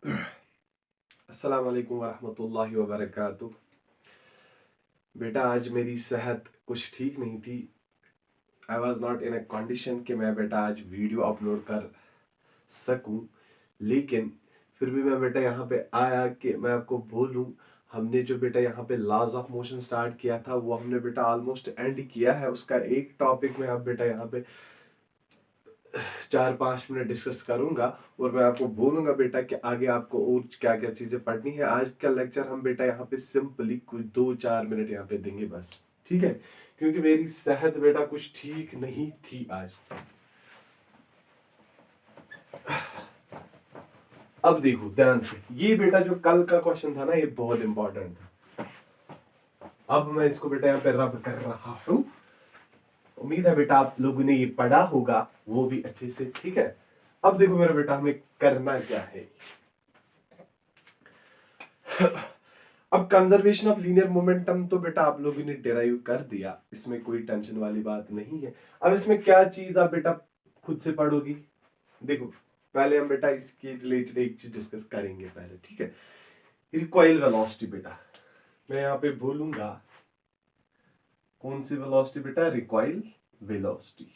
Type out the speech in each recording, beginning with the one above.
अस्सलाम वालेकुम वरहमतुल्लाहि वबरकातुह। बेटा आज मेरी सेहत कुछ ठीक नहीं थी। I was not in a condition कि मैं बेटा आज वीडियो अपलोड कर सकूं, लेकिन फिर भी मैं बेटा यहाँ पे आया कि मैं आपको बोलूं। हमने जो बेटा यहाँ पे लॉज ऑफ मोशन स्टार्ट किया था वो हमने बेटा ऑलमोस्ट एंड किया है। उसका एक टॉपिक में अब बेटा यहाँ पे 4-5 मिनट डिस्कस करूंगा और मैं आपको बोलूंगा बेटा कि आगे आपको और क्या क्या चीजें पढ़नी है। आज का लेक्चर हम बेटा यहाँ पे सिंपली कुछ 2-4 मिनट यहाँ पे देंगे बस, ठीक है, क्योंकि मेरी सेहत बेटा कुछ ठीक नहीं थी आज। अब देखो ध्यान से, ये बेटा जो कल का क्वेश्चन था ना, ये बहुत इंपॉर्टेंट था। अब मैं इसको बेटा यहाँ पे रब कर रहा हूं। उम्मीद है बेटा आप लोगों ने ये पढ़ा होगा वो भी अच्छे से, ठीक है। अब देखो मेरा बेटा, हमें करना क्या है। अब कंजर्वेशन ऑफ लीनियर मोमेंटम तो बेटा आप लोगों ने डिराइव कर दिया, इसमें कोई टेंशन वाली बात नहीं है। अब इसमें क्या चीज आप बेटा खुद से पढ़ोगी। देखो पहले हम बेटा इसके रिलेटेड एक चीज डिस्कस करेंगे पहले, ठीक है। रिकॉइल वेलोसिटी बेटा, मैं यहाँ पे बोलूंगा कौन सी वेलोसिटी बेटा, रिकॉइल वेलोसिटी।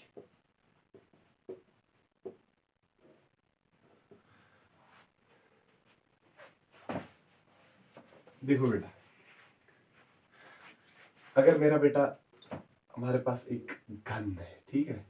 देखो बेटा, अगर मेरा बेटा हमारे पास एक गन है, ठीक है,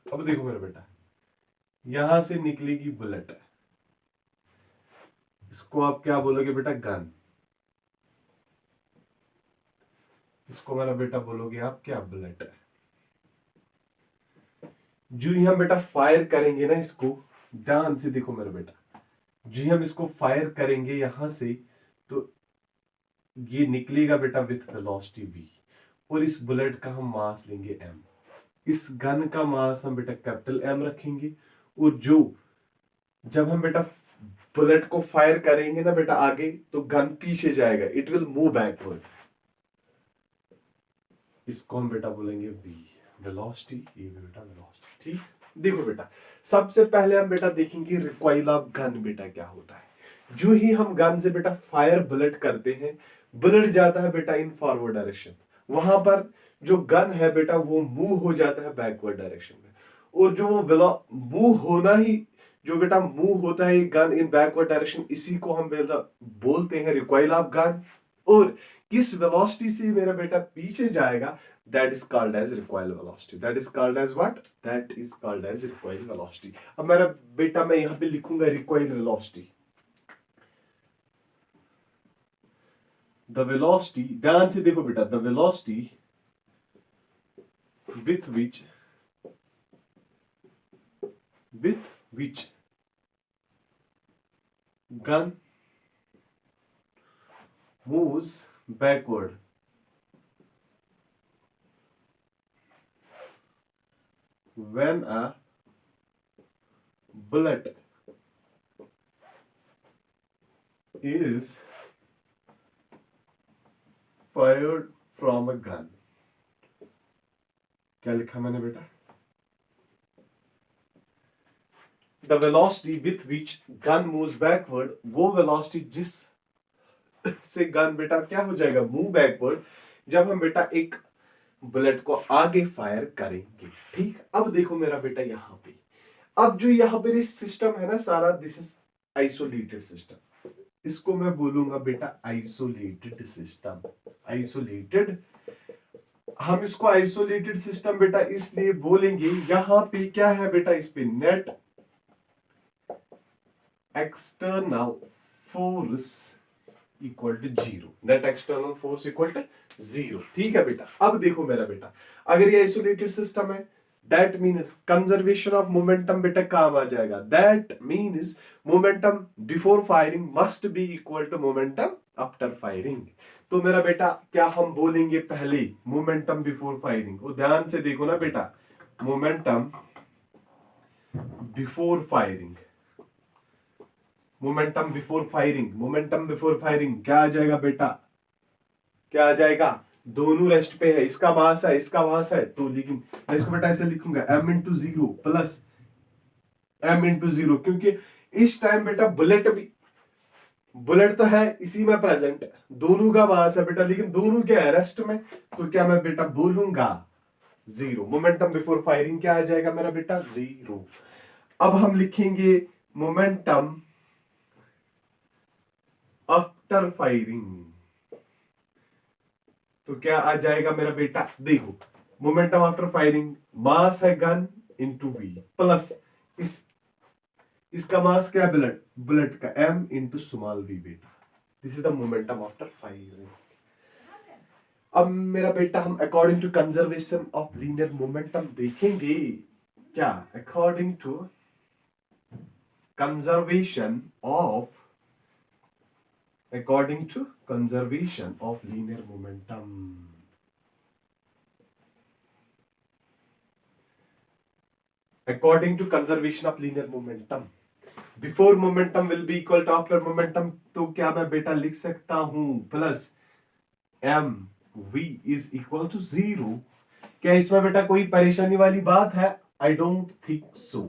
अब देखो मेरा बेटा, यहां से निकलेगी बुलेट, इसको आप क्या बोलोगे बेटा, गन। इसको मेरा बेटा बोलोगे आप क्या, बुलेट। जो ही हम बेटा फायर करेंगे ना इसको, ध्यान से देखो मेरा बेटा, जो ही हम इसको फायर करेंगे यहां से, तो ये निकलेगा बेटा विथ वेलोसिटी v, और इस बुलेट का हम मास लेंगे m। इस गन का मास हम बेटा कैपिटल M रखेंगे, और जो जब हम बेटा बुलेट को फायर करेंगे ना बेटा आगे, तो गन पीछे जाएगा, इट विल मूव बैकवर्ड। इसको हम बेटा बोलेंगे v, वेलोसिटी। ये बेटा वेलोसिटी, ठीक। देखो बेटा, सबसे पहले हम बेटा देखेंगे रिकॉइल ऑफ गन बेटा क्या होता है। जो ही हम गन से बेटा फायर बुलेट करते हैं, बुलेट जाता है बेटा इन फॉरवर्ड डायरेक्शन, वहां पर जो गन है बेटा वो मूव हो जाता है बैकवर्ड डायरेक्शन में। और जो वो मूव होना ही, जो बेटा मूव होता है गन इन बैकवर्ड डायरेक्शन, इसी को हम बेटा बोलते हैं रिकॉइल ऑफ गन। और किस वेलोसिटी से मेरा बेटा पीछे जाएगा, that is called as recoil velocity, that is called as what, that is called as recoil velocity। अब मेरा बेटा मैं यहां पे लिखूंगा recoil velocity, the velocity, ध्यान से देखो बेटा, the velocity with which gun moves backward when a bullet is fired from a gun। क्या लिखा मैंने बेटा, the velocity with which gun moves backward, वो वेलोसिटी जिस से गन बेटा क्या हो जाएगा, मूव बैकवर्ड, जब हम बेटा एक बुलेट को आगे फायर करेंगे, ठीक। अब देखो मेरा बेटा यहां पे, अब जो यहां पे सिस्टम है ना सारा, दिस इज आइसोलेटेड सिस्टम। इसको मैं बोलूंगा बेटा आइसोलेटेड सिस्टम। आइसोलेटेड, हम इसको आइसोलेटेड सिस्टम बेटा इसलिए बोलेंगे, यहां पे क्या है बेटा, इस पे net external force equal to 0, net external force equal to 0। ठीक है बेटा, अब देखो मेरा बेटा, अगर ये आइसोलेटेड सिस्टम है, that means conservation of momentum बेटा काम आ जाएगा। That means momentum before firing must be equal to momentum after firing. तो मेरा बेटा क्या हम बोलेंगे पहले मोमेंटम बिफोर फायरिंग, वो ध्यान से देखो ना बेटा, momentum before firing, momentum before firing, momentum before firing क्या आ जाएगा बेटा, क्या आ जाएगा, दोनों रेस्ट पे है, इसका मास है इसका मास है, तो लेकिन मैं इसको बेटा ऐसे लिखूंगा m into 0 plus m into 0, क्योंकि इस टाइम बेटा बुलेट भी, बुलेट तो है इसी में प्रेजेंट, दोनों का मास है बेटा, लेकिन दोनों क्या है रेस्ट में, तो क्या मैं बेटा बोलूंगा 0। मोमेंटम बिफोर फायरिंग क्या आ जाएगा मेरा बेटा 0। अब हम लिखेंगे मोमेंटम आफ्टर फायरिंग, तो क्या आ जाएगा मेरा बेटा, देखो मोमेंटम आफ्टर फायरिंग, मास है गन इंटू वी प्लस इसका मास क्या है बुलेट, बुलेट का m इंटू स्मॉल v बेटा, this is the momentum after firing. अब मेरा बेटा हम according to conservation of linear momentum देखेंगे, क्या according to conservation of, according to conservation of linear momentum, according to conservation of linear momentum, before momentum will be equal to after momentum, तो क्या मैं बेटा लिख सकता हूं plus m v is equal to 0। क्या इसमें बेटा कोई परेशानी वाली बात है, I don't think so,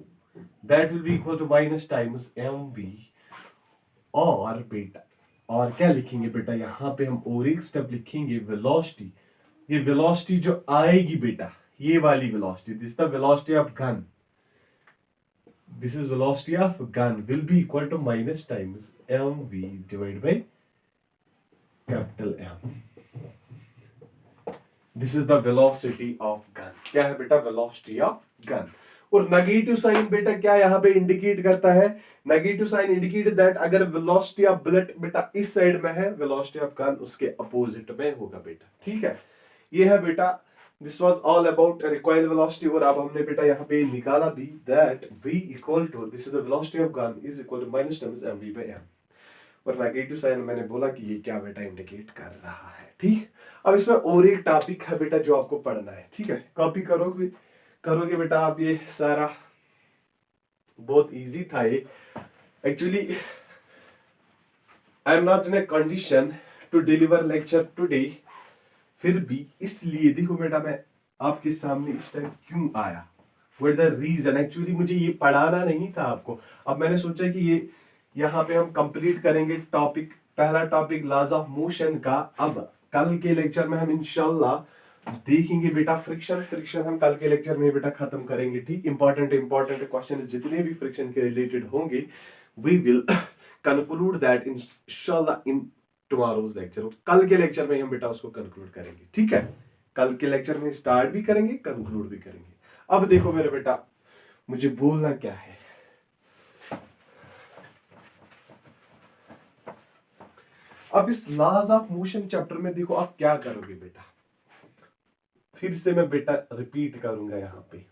that will be equal to minus times mv, और बेटा और क्या लिखेंगे बेटा, यहां पे हम और एक स्टेप लिखेंगे वेलोसिटी, ये वेलोसिटी जो आएगी बेटा, ये वाली velocity, this the velocity of gun, this is velocity of gun will be equal to minus times mv divide by capital M, this is the velocity of gun, क्या है बेटा वेलोसिटी ऑफ गन। और negative sign बेटा क्या यहां पे indicate करता है, नेगेटिव साइन इंडिकेट दैट अगर वेलोसिटी ऑफ बुलेट बेटा इस साइड में है, वेलोसिटी ऑफ गन उसके अपोजिट में होगा बेटा। ठीक है, ये है बेटा, this was all about recoil velocity. और अब हमने बेटा यहां पे निकाला भी that v equal to, this is the velocity of gun is equal to minus times mv by m, और नेगेटिव साइन मैंने बोला कि ये क्या बेटा इंडिकेट कर रहा है। ठीक, अब इसमें और एक टॉपिक है बेटा जो आपको पढ़ना है। ठीक है, कॉपी करोगे बेटा आप, ये सारा बहुत इजी था ये, actually I am not in a condition to deliver lecture today, फिर भी इसलिए देखो बेटा मैं आपके सामने इस टाइम क्यों आया, व्हाट द रीजन, एक्चुअली मुझे ये पढ़ाना नहीं था आपको, अब मैंने सोचा कि ये यहाँ पे हम कंप्लीट करेंगे टॉपिक, पहला टॉपिक लॉज ऑफ मोशन का। अब कल के लेक्चर में हम इंशाल्लाह देखेंगे बेटा फ्रिक्शन, फ्रिक्शन हम कल के लेक्चर में बेटा खत्म करेंगे। ठीक, इंपॉर्टेंट क्वेश्चन जितने भी फ्रिक्शन के रिलेटेड होंगे वी विल कंक्लूड दैट इंशाल्लाह इन टुमारोज लेक्चर, कल के लेक्चर में हम बेटा उसको कंक्लूड करेंगे। ठीक है, कल के लेक्चर में स्टार्ट भी करेंगे कंक्लूड भी करेंगे। अब देखो मेरे बेटा मुझे बोलना क्या है, अब इस लॉज ऑफ मोशन चैप्टर में देखो आप क्या करोगे बेटा, फिर से मैं बेटा रिपीट करूंगा यहां पे,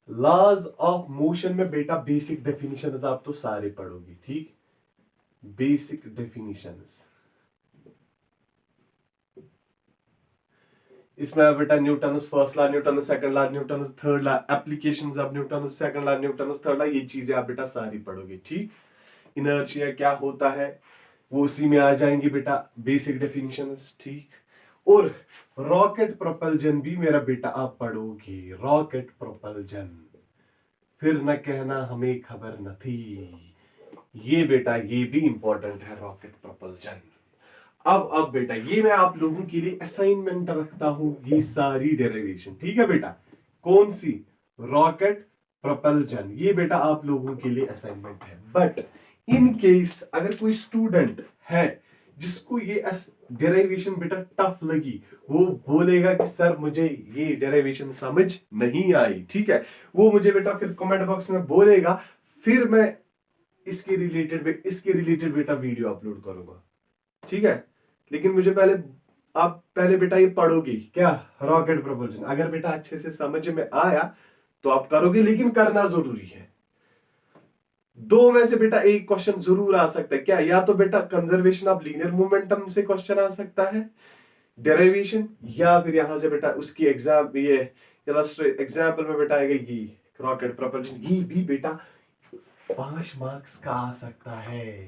लॉज ऑफ मोशन में बेटा बेसिक डेफिनेशंस आप तो सारे पढ़ोगे। ठीक, बेसिक डेफिनेशंस, इसमें बेटा Newton's first law, Newton's second law, Newton's third law, applications of Newton's second law, Newton's third law, ये चीजें आप बेटा सारी पढ़ोगे। ठीक, इनर्शिया क्या होता है वो उसी में आ जाएंगी बेटा बेसिक डेफिनेशंस। ठीक, और रॉकेट प्रोपल्जन भी मेरा बेटा आप पढ़ोगे, रॉकेट प्रोपल्जन, फिर न कहना हमें खबर न थी, ये बेटा ये भी इंपॉर्टेंट है रॉकेट प्रोपल्जन। अब बेटा ये मैं आप लोगों के लिए असाइनमेंट रखता हूं, ये सारी डेरिवेशन। ठीक है बेटा, कौन सी, रॉकेट प्रोपल्जन, ये बेटा आप लोगों के लिए असाइनमेंट है। बट इन केस अगर कोई स्टूडेंट है जिसको ये डेरिवेशन बेटा टफ लगी, वो बोलेगा कि सर मुझे ये डेरिवेशन समझ नहीं आई, ठीक है, वो मुझे बेटा फिर कमेंट बॉक्स में बोलेगा, फिर मैं इसके रिलेटेड बेटा वीडियो अपलोड करूंगा, ठीक है। लेकिन मुझे पहले, आप पहले बेटा ये पढ़ोगे क्या, रॉकेट प्रपोजन। अगर बेटा अच्छे से समझ में आया तो आप करोगे, लेकिन करना जरूरी है। दो में से बेटा एक क्वेश्चन जरूर आ सकता है क्या, या तो बेटा कंजर्वेशन ऑफ लीनियर मोमेंटम से क्वेश्चन आ सकता है, डेरिवेशन, या फिर यहां से बेटा उसकी एग्जाम ये इलस्ट्रेट एग्जाम्पल में बेटा आएगा ये रॉकेट प्रपोजन। ये भी बेटा 5 मार्क्स का आ सकता है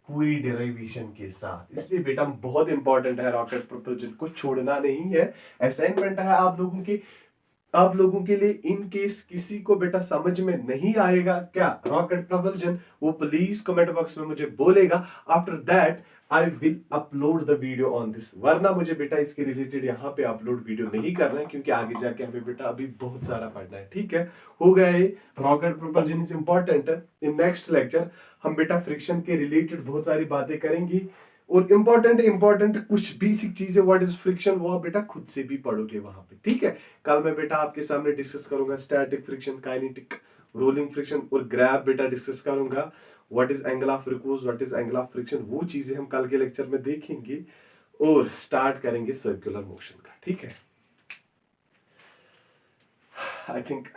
पूरी डेरिवेशन के साथ। इसलिए बेटा बहुत इंपॉर्टेंट है, रॉकेट प्रपोजन को छोड़ना नहीं है। असाइनमेंट है आप लोगों के लिए। इन केस किसी को बेटा समझ में नहीं आएगा क्या रॉकेट प्रपोजन, वो प्लीज कमेंट बॉक्स में मुझे बोलेगा। After that I will upload the video on this. वरना मुझे बेटा इसके रिलेटेड यहाँ पे अपलोड वीडियो नहीं करना है, क्योंकि आगे जाके हमें बेटा अभी बहुत सारा पढ़ना है, ठीक है। हो गया ये rocket propulsion is important. In next lecture हम बेटा फ्रिक्शन के रिलेटेड बहुत सारी बातें करेंगे, और इंपॉर्टेंट कुछ बेसिक चीजें, व्हाट इज फ्रिक्शन, वो आप बेटा खुद से भी पढ़ोगे वहां पे, ठीक है। कल मैं बेटा आपके सामने डिस्कस करूंगा static friction, kinetic, rolling friction और ग्रैब बेटा डिस्कस करूंगा। What is angle of repose, what is angle of friction, वो चीजें हम कल के लेक्चर में देखेंगे, और स्टार्ट करेंगे सर्कुलर मोशन का, ठीक है। आई थिंक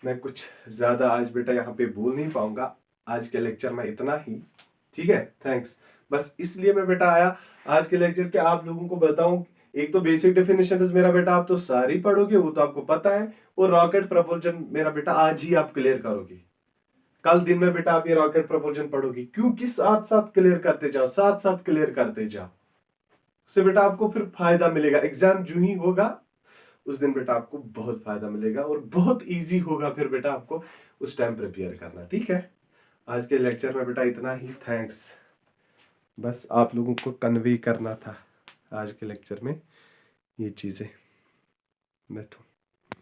मैं कुछ ज्यादा आज बेटा यहाँ पे बोल नहीं पाऊंगा, आज के लेक्चर में इतना ही, ठीक है। थैंक्स। बस इसलिए मैं बेटा आया आज के लेक्चर के आप लोगों को बताऊं। एक तो बेसिक डेफिनेशन मेरा बेटा आप तो सारी पढ़ोगे, वो तो आपको पता है, और रॉकेट प्रपोजन मेरा बेटा आज ही आप क्लियर करोगे। कल दिन में बेटा आप ये रॉकेट प्रपोजन पढ़ोगे, क्योंकि साथ साथ क्लियर करते जाओ, साथ साथ क्लियर करते जाओ, उससे बेटा आपको फिर फायदा मिलेगा। एग्जाम जो ही होगा उस दिन बेटा आपको बहुत फायदा मिलेगा, और बहुत इजी होगा फिर बेटा आपको उस टाइम प्रिपेयर करना, ठीक है। आज के लेक्चर में बेटा इतना ही। थैंक्स। बस आप लोगों को कन्वे करना था आज के लेक्चर में ये चीज़ें। बैठो।